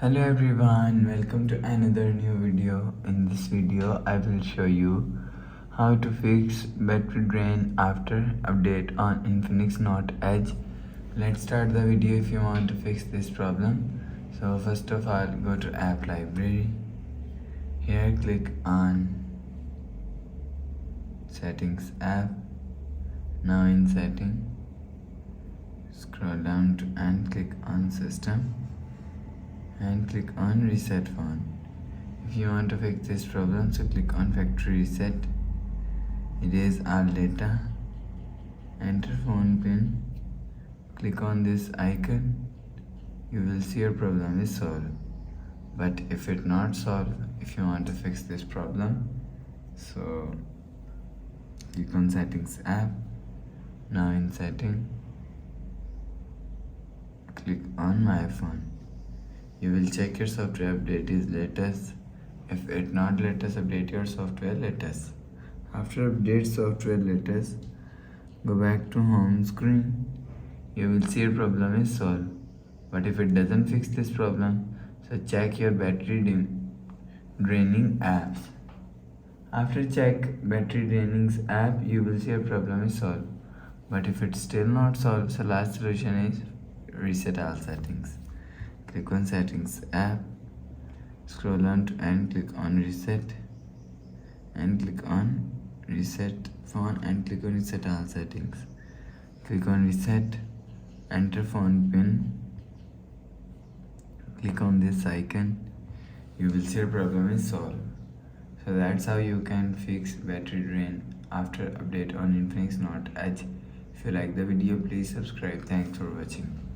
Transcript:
Hello everyone, welcome to another new video. In this video I will show you how to fix battery drain after update on Infinix Note Edge. Let's start the video if you want to fix this problem. So first of all, go to app library. Here click on settings app. Now in setting, scroll down to and click on system and click on reset phone. If you want to fix this problem, so click on factory reset, erase all data, enter phone pin, click on this icon. You will see your problem is solved. But if it not solved, if you want to fix this problem, so click on settings app. Now in setting, click on my phone. You will check your software update is latest. If it not latest, update your software latest. After update software latest, go back to home screen. You will see your problem is solved. But if it doesn't fix this problem, so check your battery draining apps. After check battery draining app, you will see your problem is solved. But if it's still not solved, so last solution is reset all settings. Click on settings app, scroll down to and click on reset, and click on reset phone and click on reset all settings. Click on reset, enter phone pin, click on this icon. You will see your problem is solved. So that's how you can fix battery drain after update on Infinix Note Edge. If you like the video, please subscribe. Thanks for watching.